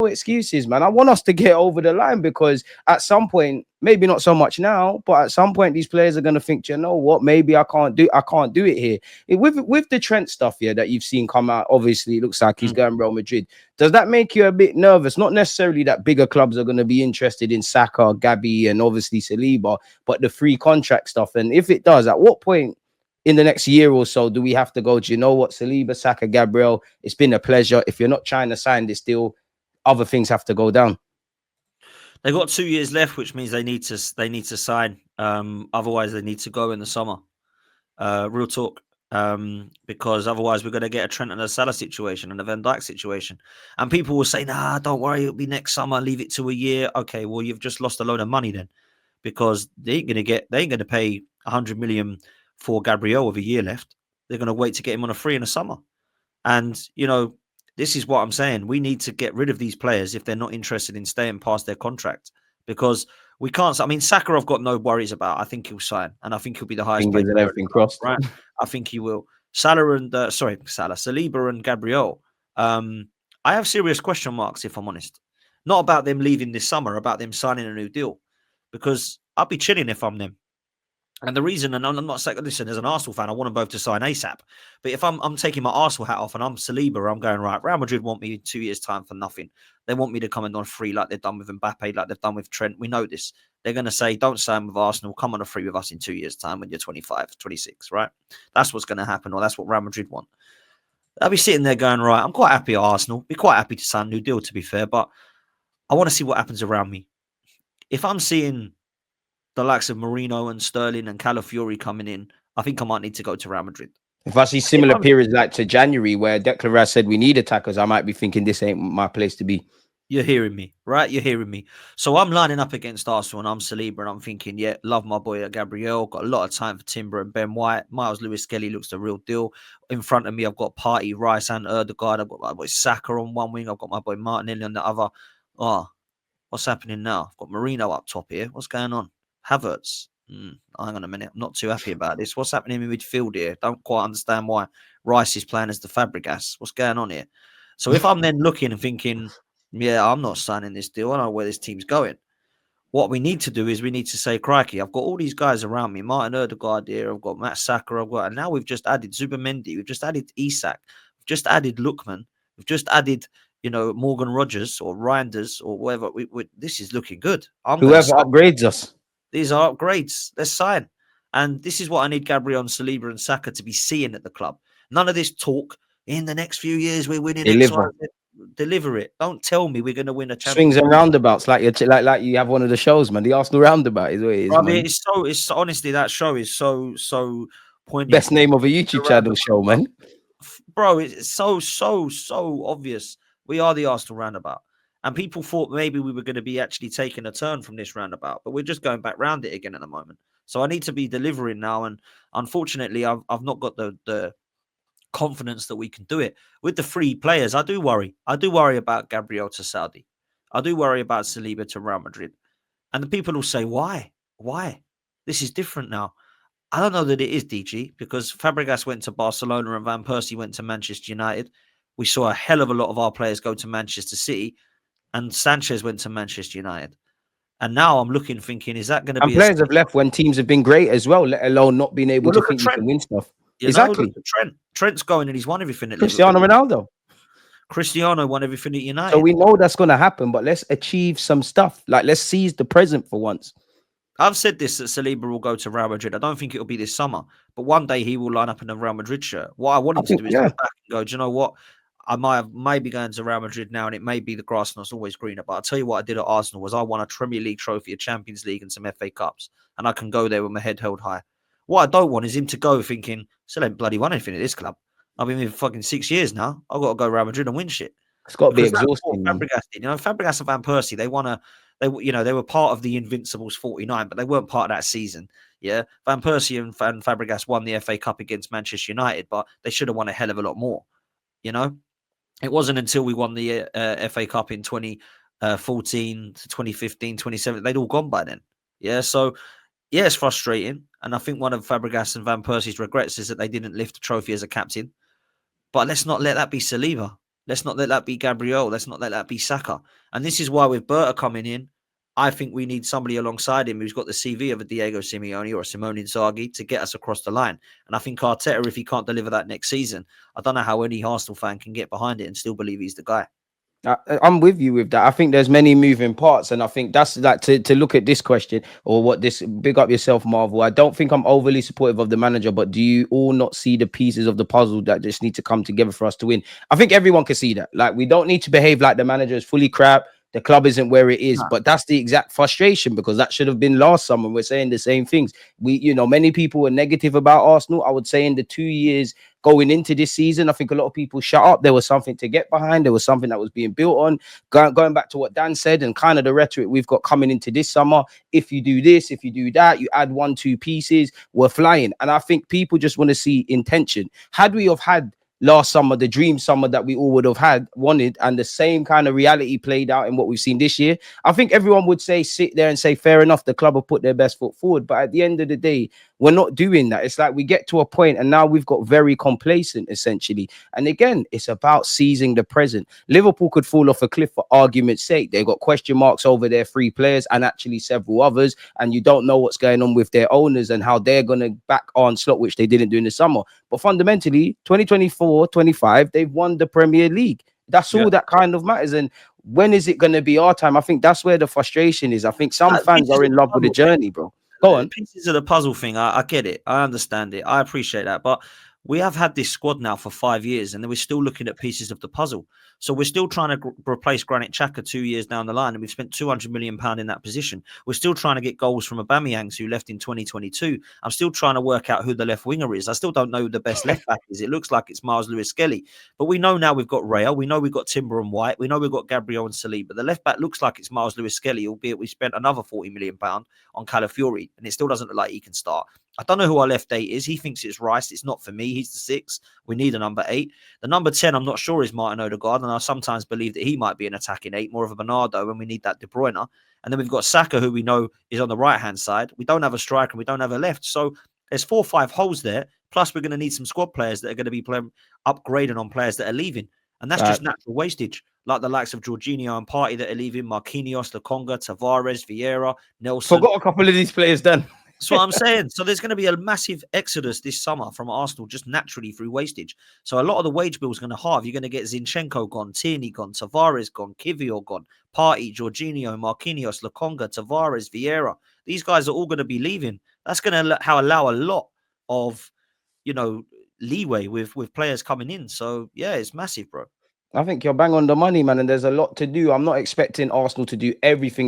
excuses, man. I want us to get over the line because at some point, maybe not so much now, but at some point, these players are gonna think, you know what? Maybe I can't do it here. With the Trent stuff here that you've seen come out, obviously, it looks like he's going Real Madrid. Does that make you a bit nervous? Not necessarily that bigger clubs are gonna be interested in Saka, Gabby, and obviously Saliba, but the free contract stuff. And if it does, at what point in the next year or so do we have to go? Do you know what, Saliba, Saka, Gabriel? It's been a pleasure. If you're not trying to sign this deal, other things have to go down. They've got 2 years left, which means they need to sign. Otherwise, they need to go in the summer. Real talk. Because otherwise we're going to get a Trent and a Salah situation and a Van Dijk situation. And people will say, nah, don't worry, it'll be next summer, leave it to a year. Okay, well, you've just lost a load of money then, because they ain't going to pay 100 million for Gabriel with a year left. They're going to wait to get him on a free in the summer. And, you know, this is what I'm saying. We need to get rid of these players if they're not interested in staying past their contract, because we can't. I mean, Saka, I've got no worries about. I think he'll sign, and I think he'll be the highest paid player. Everything crossed, right? I think he will. Saliba and Gabriel. I have serious question marks, if I'm honest. Not about them leaving this summer, about them signing a new deal, because I'll be chilling if I'm them. And the reason, and I'm not saying, listen, as an Arsenal fan, I want them both to sign ASAP. But if I'm taking my Arsenal hat off and I'm Saliba, I'm going, right, Real Madrid want me in 2 years' time for nothing. They want me to come in on free like they've done with Mbappe, like they've done with Trent. We know this. They're going to say, don't sign with Arsenal, come on a free with us in 2 years' time when you're 25, 26, right? That's what's going to happen, or that's what Real Madrid want. I'll be sitting there going, right, I'm quite happy at Arsenal. Be quite happy to sign a new deal, to be fair, but I want to see what happens around me. If I'm seeing the likes of Marino and Sterling and Calafiori coming in, I think I might need to go to Real Madrid. If I see similar periods like to January where Declan Rice said we need attackers, I might be thinking this ain't my place to be. You're hearing me, right? You're hearing me. So I'm lining up against Arsenal and I'm Saliba and I'm thinking, yeah, love my boy Gabriel. Got a lot of time for Timber and Ben White. Miles Lewis-Skelly looks the real deal. In front of me, I've got Partey, Rice and Erdegaard. I've got my boy Saka on one wing. I've got my boy Martinelli on the other. Oh, what's happening now? I've got Marino up top here. What's going on? Havertz. Hang on a minute. I'm not too happy about this. What's happening in midfield here? Don't quite understand why Rice is playing as the Fabregas. What's going on here? So if I'm then looking and thinking, yeah, I'm not signing this deal, I don't know where this team's going. What we need to do is we need to say, crikey, I've got all these guys around me. Martin Erdegaard here. I've got Matt Saka. And now we've just added Zubimendi. We've just added Isak. We've just added Lookman. We've just added, Morgan Rogers or Reinders or whatever. This is looking good. Whoever upgrades us. These are upgrades. Let's sign. And this is what I need Gabriel and Saliba and Saka to be seeing at the club. None of this talk, in the next few years we're winning. Deliver it. Don't tell me we're going to win a championship. Swings and roundabouts, like you have one of the shows, man. The Arsenal Roundabout is what it is. I mean, it's honestly, that show is so poignant. Best name of a YouTube channel show, man. Bro, it's so obvious. We are the Arsenal Roundabout. And people thought maybe we were going to be actually taking a turn from this roundabout, but we're just going back round it again at the moment. So I need to be delivering now. And unfortunately, I've not got the confidence that we can do it. With the free players, I do worry. I do worry about Gabriel to Saudi. I do worry about Saliba to Real Madrid. And the people will say, why? Why? This is different now. I don't know that it is, DG, because Fabregas went to Barcelona and Van Persie went to Manchester United. We saw a hell of a lot of our players go to Manchester City. And Sanchez went to Manchester United. And now I'm looking, thinking, is that going to be... And players have left when teams have been great as well, let alone not being able to think you can win stuff. Exactly. Trent's going and he's won everything. Cristiano Ronaldo. Cristiano won everything at United. So we know that's going to happen, but let's achieve some stuff. Like, let's seize the present for once. I've said this, that Saliba will go to Real Madrid. I don't think it'll be this summer, but one day he will line up in a Real Madrid shirt. What I want him to do is go back and go, do you know what? I might be going to Real Madrid now, and it may be the grass not always greener. But I'll tell you what I did at Arsenal was I won a Premier League trophy, a Champions League, and some FA Cups. And I can go there with my head held high. What I don't want is him to go thinking, still ain't bloody won anything at this club. I've been here for fucking 6 years now. I've got to go Real Madrid and win shit. It's got to be exhausting. Fabregas did. Fabregas and Van Persie, they were part of the Invincibles 49, but they weren't part of that season. Yeah, Van Persie and Fabregas won the FA Cup against Manchester United, but they should have won a hell of a lot more. It wasn't until we won the FA Cup in 2014 to 2015, 2017, they'd all gone by then. Yeah, so yeah, it's frustrating. And I think one of Fabregas and Van Persie's regrets is that they didn't lift the trophy as a captain. But let's not let that be Saliba. Let's not let that be Gabriel. Let's not let that be Saka. And this is why with Berta coming in, I think we need somebody alongside him who's got the CV of a Diego Simeone or a Simone Inzaghi to get us across the line. And I think Arteta, if he can't deliver that next season, I don't know how any Arsenal fan can get behind it and still believe he's the guy. I'm with you with that. I think there's many moving parts, and I think that's like to look at this question or what this big up yourself, Marvel. I don't think I'm overly supportive of the manager, but do you all not see the pieces of the puzzle that just need to come together for us to win? I think everyone can see that. Like, we don't need to behave like the manager is fully crap. The club isn't where it is, No. but that's the exact frustration because that should have been last summer. We're saying the same things. Many people were negative about Arsenal. I would say in the 2 years going into this season, I think a lot of people shut up. There was something to get behind. There was something that was being built on. Going back to what Dan said and kind of the rhetoric we've got coming into this summer. If you do this, if you do that, you add 1, 2 pieces, we're flying. And I think people just want to see intention. Had we have had last summer, the dream summer that we all would have wanted, and the same kind of reality played out in what we've seen this year, I think everyone would sit there and say, fair enough, the club have put their best foot forward. But at the end of the day, we're not doing that. It's like we get to a point and now we've got very complacent, essentially. And again, it's about seizing the present. Liverpool could fall off a cliff for argument's sake. They've got question marks over their 3 players and actually several others. And you don't know what's going on with their owners and how they're going to back on slot, which they didn't do in the summer. But fundamentally, 2024-25, they've won the Premier League. That's Yeah. all that kind of matters. And when is it going to be our time? I think that's where the frustration is. I think some fans Pieces are of in the love with the puzzle. journey, bro. Go on. Pieces of the puzzle thing. I get it. I understand it. I appreciate that. But we have had this squad now for 5 years, and then we're still looking at pieces of the puzzle. So we're still trying to replace Granit Xhaka 2 years down the line, and we've spent £200 million in that position. We're still trying to get goals from Aubameyang, who left in 2022. I'm still trying to work out who the left winger is. I still don't know who the best left back is. It looks like it's Miles Lewis-Skelly. But we know now we've got Rayo. We know we've got Timber and White. We know we've got Gabriel and Saliba. The left back looks like it's Miles Lewis-Skelly, albeit we spent another £40 million on Calafiori, and it still doesn't look like he can start. I don't know who our left 8 is. He thinks it's Rice. It's not for me. He's the 6. We need a number 8. The number 10, I'm not sure, is Martin Odegaard, and I sometimes believe that he might be an attacking 8, more of a Bernardo, and we need that De Bruyne. And then we've got Saka, who we know is on the right-hand side. We don't have a striker, and we don't have a left. So there's 4 or 5 holes there. Plus, we're going to need some squad players that are going to be upgrading on players that are leaving. And that's just natural wastage, like the likes of Jorginho and Partey that are leaving, Marquinhos, Lokonga, Tavares, Vieira, Nelson. Forgot a couple of these players then. That's what I'm saying. So there's going to be a massive exodus this summer from Arsenal just naturally through wastage. So a lot of the wage bill is going to halve. You're going to get Zinchenko gone, Tierney gone, Tavares gone, Kivior gone, Partey, Jorginho, Marquinhos, Lokonga, Tavares, Vieira. These guys are all going to be leaving. That's going to allow a lot of, leeway with players coming in. So yeah, it's massive, bro. I think you're bang on the money, man. And there's a lot to do. I'm not expecting Arsenal to do everything in